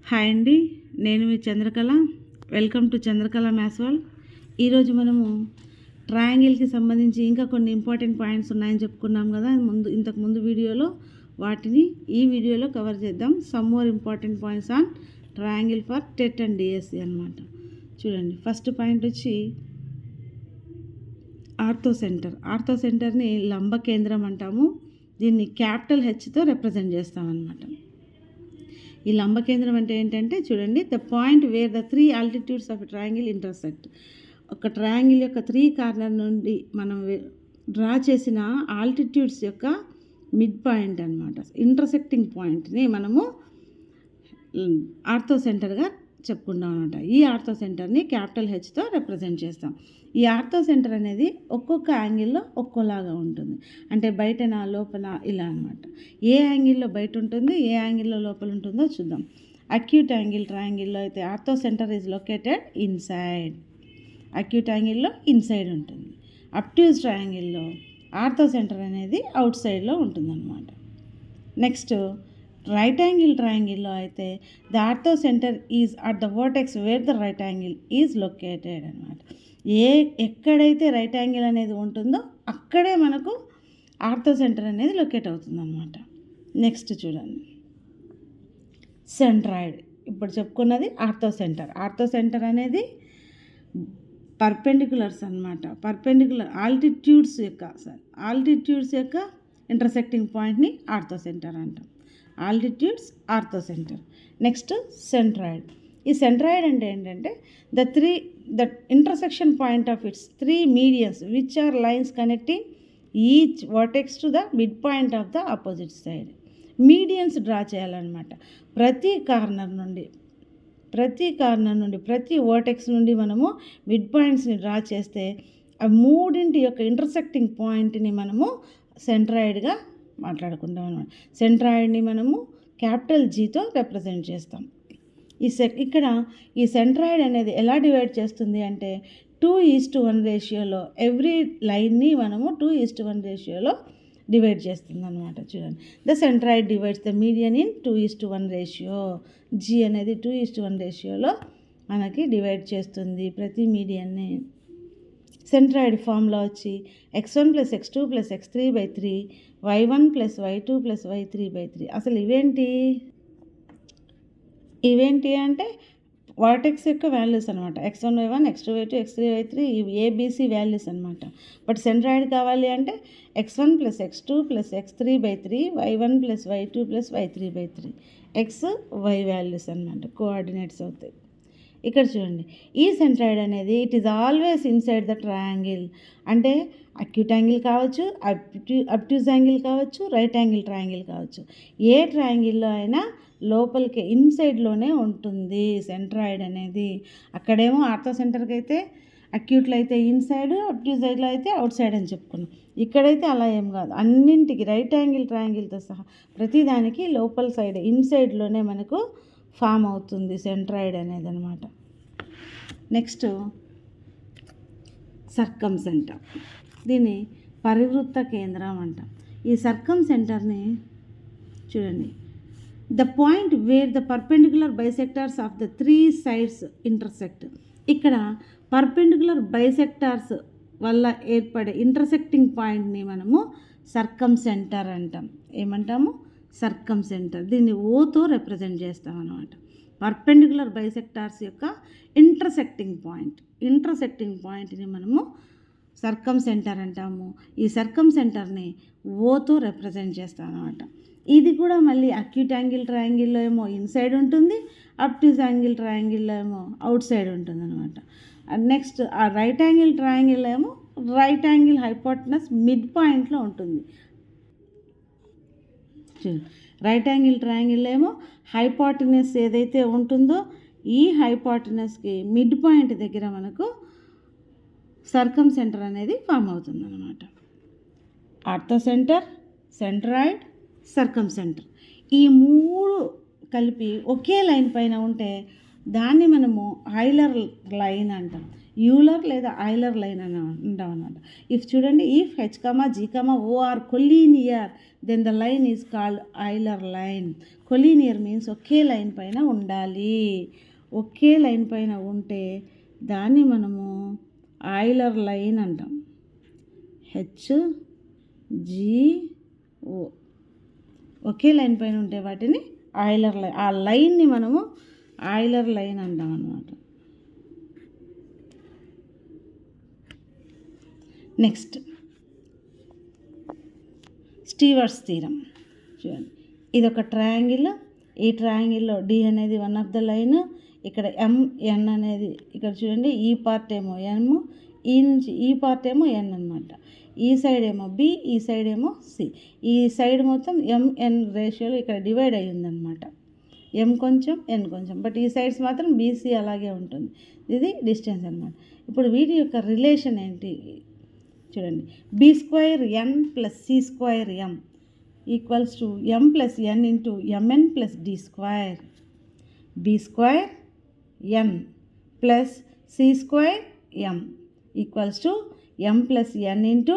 Hi అండి, నేను మీ Chandrakala. Welcome to Chandrakala maths world. ఈరోజు మనము ట్రయాంగిల్కి సంబంధించి ఇంకా కొన్ని ఇంపార్టెంట్ పాయింట్స్ ఉన్నాయని చెప్పుకున్నాం కదా ఇంతకుముందు వీడియోలో. వాటిని ఈ వీడియోలో కవర్ చేద్దాం. Some more important points on triangle for TET and DSC అనమాట. చూడండి, ఫస్ట్ పాయింట్ వచ్చి ఆర్థో సెంటర్. ఆర్థో సెంటర్ని లంబ కేంద్రం అంటాము. దీన్ని క్యాపిటల్ హెచ్తో రిప్రజెంట్ చేస్తామన్నమాట. ఈ లంబ కేంద్రం అంటే ఏంటంటే, చూడండి, the point where the 3 altitudes of triangle intersect. ఒక ట్రయాంగిల్ యొక్క 3 కార్నర్ నుండి మనం డ్రా చేసిన ఆల్టిట్యూడ్స్ యొక్క మిడ్ పాయింట్ అనమాట, ఇంటర్సెక్టింగ్ పాయింట్ని మనము ఆర్థో సెంటర్గా చెప్పుకుంటాం అనమాట. ఈ ఆర్థో సెంటర్ని క్యాపిటల్ హెచ్తో రిప్రజెంట్ చేస్తాం. ఈ ఆర్థో సెంటర్ అనేది ఒక్కొక్క యాంగిల్లో ఒక్కోలాగా ఉంటుంది. అంటే బయటన లోపల ఇలా అనమాట. ఏ యాంగిల్లో బయట ఉంటుంది, ఏ యాంగిల్లో లోపల ఉంటుందో చూద్దాం. అక్యూట్ యాంగిల్ ట్రయాంగిల్లో అయితే ortho centre is located inside. Acute యాంగిల్లో ఇన్సైడ్ ఉంటుంది. అబ్ట్యూజ్ ట్రయాంగిల్లో ఆర్థో సెంటర్ అనేది అవుట్ సైడ్లో ఉంటుందన్నమాట. నెక్స్ట్, రైట్ యాంగిల్ ట్రయాంగిల్లో అయితే the ortho centre is at the vertex wear the right angle is located అనమాట. ఎక్కడైతే రైట్ యాంగిల్ అనేది ఉంటుందో అక్కడే మనకు ఆర్థో సెంటర్ అనేది లొకేట్ అవుతుంది అనమాట. నెక్స్ట్ చూడండి, సెంట్రాయిడ్. ఇప్పుడు చెప్పుకున్నది ఆర్థో సెంటర్. ఆర్థో సెంటర్ అనేది పర్పెండిక్యులర్స్ అనమాట. పర్పెండిక్యులర్ ఆల్టిట్యూడ్స్ యొక్క ఇంటర్సెక్టింగ్ పాయింట్ని ఆర్థో సెంటర్ అంటాం. Altitudes orthocentre. Next, centroid. ఈ సెంట్రాయిడ్ అంటే ఏంటంటే the intersection point of its 3 medians which are lines connecting each vertex to the mid point of the opposite side. Medians draw చేయాలన్నమాట. ప్రతి corner నుండి ప్రతి vertex నుండి మనము మిడ్ పాయింట్స్ని డ్రా చేస్తే ఆ మూడింటి యొక్క ఇంటర్సెక్టింగ్ పాయింట్ని మనము సెంట్రాయిడ్గా మాట్లాడుకుంటాం అనమాట. సెంట్రాయిడ్ని మనము క్యాపిటల్ జీతో రిప్రజెంట్ చేస్తాం. ఇక్కడ ఈ సెంట్రాయిడ్ అనేది ఎలా డివైడ్ చేస్తుంది అంటే 2:1 రేషియోలో ఎవ్రీ లైన్ని మనము 2:1 రేషియోలో డివైడ్ చేస్తుంది అనమాట. చూడండి, the centroid divides the median in 2:1 ratio. G అనేది 2:1 రేషియోలో మనకి డివైడ్ చేస్తుంది ప్రతి మీడియన్ని. సెంట్రాయిడ్ ఫార్ములా వచ్చి x1 + x2 + x3/3 y1 + y2 + y3/3. అసలు ఇవేంటి అంటే వర్టెక్స్ యొక్క వాల్యూస్ అనమాట. x1 y1 x2 y2 x3 y3 ఇవి ఏబిసి వాల్యూస్ అనమాట. బట్ సెంట్రాయిడ్ కావాలి అంటే x1 + x2 + x3/3 y1 + y2 + y3/3 x y values అనమాట, కోఆర్డినేట్స్ అవుతాయి. ఇక్కడ చూడండి, ఈ సెంట్రాయిడ్ అనేది it is always inside the triangle. అంటే అక్యూట్ యాంగిల్ కావచ్చు, అబ్ట్యూజ్ యాంగిల్ కావచ్చు, రైట్ యాంగిల్ ట్రయాంగిల్ కావచ్చు. ఏ ట్రయాంగిల్లో అయినా లోపలికి ఇన్సైడ్లోనే ఉంటుంది సెంట్రాయిడ్ అనేది. అక్కడేమో ఆర్థో సెంటర్కి అయితే అక్యూట్లో అయితే ఇన్సైడ్, అబ్ట్యూజ్లో అయితే అవుట్ సైడ్ అని చెప్పుకున్నాం. ఇక్కడైతే అలా ఏం కాదు. అన్నింటికి రైట్ యాంగిల్ ట్రయాంగిల్తో సహా ప్రతిదానికి లోపల సైడ్ ఇన్సైడ్లోనే మనకు ఫామ్ అవుతుంది సెంట్రాయిడ్ అనేది అనమాట. Next, circumcentre. దీన్ని పరివృత్త కేంద్రం అంటాం. ఈ సర్కమ్ సెంటర్ని చూడండి, the point where the perpendicular bisectors of the 3 sides intersect. ఇక్కడ పర్పెండిక్యులర్ బైసెక్టార్స్ వల్ల ఏర్పడే ఇంటర్సెక్టింగ్ పాయింట్ని మనము సర్కమ్ సెంటర్ అంటాం. ఏమంటాము? Circumcentre. దీన్ని ఓతో రిప్రజెంట్ చేస్తాం అన్నమాట. పర్పెండిక్యులర్ బైసెక్టార్స్ యొక్క ఇంటర్సెక్టింగ్ పాయింట్ని మనము సర్కమ్ సెంటర్ అంటాము. ఈ సర్కమ్ సెంటర్ని ఓతో రిప్రజెంట్ చేస్తాం అన్నమాట. ఇది కూడా మళ్ళీ అక్యూట్ యాంగిల్ ట్రయాంగిల్లో ఏమో ఇన్సైడ్ ఉంటుంది, అబ్ట్యూజ్ యాంగిల్ ట్రయాంగిల్లో ఏమో అవుట్ సైడ్ ఉంటుంది అనమాట. నెక్స్ట్, ఆ రైట్ యాంగిల్ ట్రయాంగిల్లో ఏమో రైట్ యాంగిల్ హైపోటెనస్ మిడ్ పాయింట్లో ఉంటుంది. రైట్ యాంగిల్ ట్రయాంగిల్ ఏమో హైపోటెనస్ ఏదైతే ఉంటుందో ఈ హైపోటెనస్కి మిడ్ పాయింట్ దగ్గర మనకు సర్కమ్ సెంటర్ అనేది ఫామ్ అవుతుంది అన్నమాట. ఆర్థో సెంటర్, సెంట్రాయిడ్, సర్కమ్ సెంటర్, ఈ 3 కలిపి ఒకే లైన్ పైన ఉంటే దాన్ని మనము హైలర్ లైన్ అంటాం. యూలర్ లేదా ఐలర్ లైన్ అని అంటాం అనమాట. ఇఫ్ చూడండి, if H comma G comma O are collinear then the line is called Euler line. Collinear means ఒకే లైన్ పైన ఉండాలి. ఒకే లైన్ పైన ఉంటే దాన్ని మనము ఐలర్ లైన్ అంటాం. హెచ్ జీ ఓ ఒకే లైన్ పైన ఉంటే వాటిని ఐలర్ లైన్, ఆ లైన్ని మనము ఐలర్ లైన్ అంటాం అన్నమాట. Next Stewart's theorem. చూడండి, ఇది ఒక ట్రయాంగిల్. ఈ ట్రయాంగిల్లో డి అనేది వన్ ఆఫ్ ద లైన్. ఇక్కడ ఎంఎన్ అనేది ఇక్కడ చూడండి, ఈ పార్ట్ ఏమో ఎమ్, ఈ నుంచి ఈ పార్ట్ ఏమో ఎన్ అనమాట. ఈ సైడ్ ఏమో బి, ఈ సైడ్ ఏమో సి. ఈ సైడ్ మొత్తం ఎంఎన్ రేషియోలో ఇక్కడ డివైడ్ అయ్యి ఉందన్నమాట. ఎం కొంచెం ఎన్ కొంచెం, బట్ ఈ సైడ్స్ మాత్రం బీసీ అలాగే ఉంటుంది. ఇది డిస్టెన్స్ అనమాట. ఇప్పుడు వీటి యొక్క రిలేషన్ ఏంటి చూడండి. B square N plus C square M equals to M plus N into MN plus D square. B square N plus C square M equals to M plus N into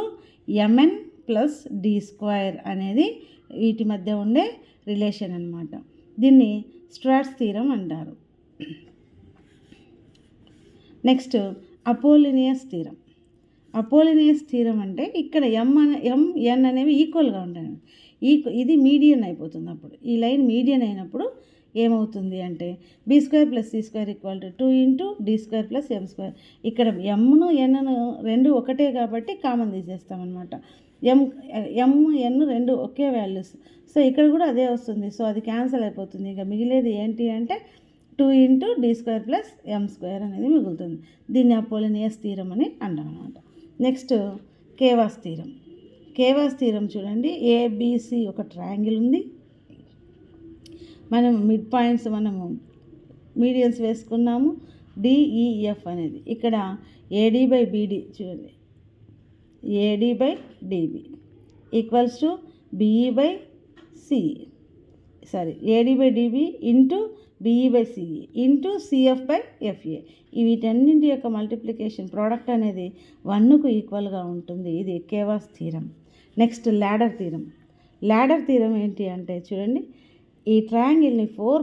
MN plus D square అనేది వీటి మధ్య ఉండే relation అనమాట. దీన్ని Stewart's theorem అంటారు. Next Apollonius theorem. Apollonius theorem అంటే ఇక్కడ ఎన్ అనేవి ఈక్వల్గా ఉంటాయి. ఇది మీడియన్ అయిపోతుంది. అప్పుడు ఈ లైన్ మీడియన్ అయినప్పుడు ఏమవుతుంది అంటే B square plus C square equal to 2 into D square plus M square. ఇక్కడ ఎమ్ను ఎన్ను రెండు ఒకటే కాబట్టి కామన్ తీసేస్తామన్నమాట. ఎన్ రెండు ఒకే వాల్యూస్, సో ఇక్కడ కూడా అదే వస్తుంది. సో అది క్యాన్సిల్ అయిపోతుంది. ఇంకా మిగిలేది ఏంటి అంటే 2 into D square plus M square అనేది మిగులుతుంది. దీన్ని అపోలినియస్ థీరం అని అంటాం అనమాట. Next Ceva's theorem. Ceva's theorem చూడండి, ఏబిసి ఒక ట్రయాంగిల్ ఉంది. మనం మిడ్ పాయింట్స్ మనము మీడియన్స్ వేసుకున్నాము. డిఈఎఫ్ అనేది ఇక్కడ ఏడి బై బీడి చూడండి, AD by DB equals to BE by CE, sorry AD by DB into BE by CE into CF by FA. వీటన్నింటి యొక్క మల్టిప్లికేషన్ ప్రోడక్ట్ అనేది 1కు ఈక్వల్గా ఉంటుంది. ఇది chaos theorem. Next ladder theorem. Ladder theorem ఏంటి అంటే చూడండి, ఈ ట్రయాంగిల్ని 4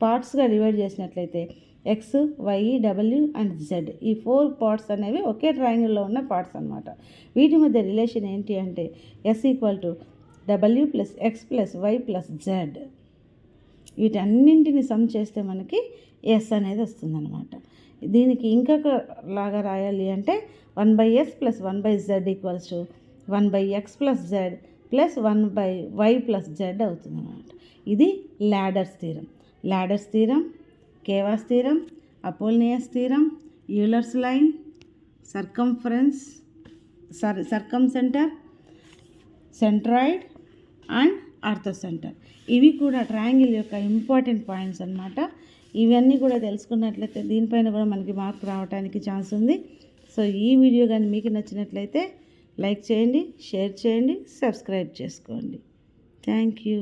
పార్ట్స్గా డివైడ్ చేసినట్లయితే X, Y, W and Z, ఈ 4 పార్ట్స్ అనేవి ఒకే ట్రయాంగిల్లో ఉన్న పార్ట్స్ అనమాట. వీటి మధ్య రిలేషన్ ఏంటి అంటే S equal to W plus X plus Y plus Z. వీటన్నింటిని సమ్ చేస్తే మనకి ఎస్ అనేది వస్తుందన్నమాట. దీనికి ఇంకొక లాగా రాయాలి అంటే 1/s plus 1/z equals to 1/x plus Z plus 1/y plus Z అవుతుంది అన్నమాట. ఇది ladder's theorem. Ladder's theorem, Ceva's theorem, Apollonius theorem, Euler's line, circumcentre, centroid and orthocentre. ఇవి కూడా ట్రయాంగిల్ యొక్క ఇంపార్టెంట్ పాయింట్స్ అన్నమాట. ఇవన్నీ కూడా తెలుసుకున్నట్లయితే దీనిపైన కూడా మనకి మార్క్ రావడానికి ఛాన్స్ ఉంది. సో ఈ వీడియో కానీ మీకు నచ్చినట్లయితే లైక్ చేయండి, షేర్ చేయండి, సబ్స్క్రైబ్ చేసుకోండి. Thank you.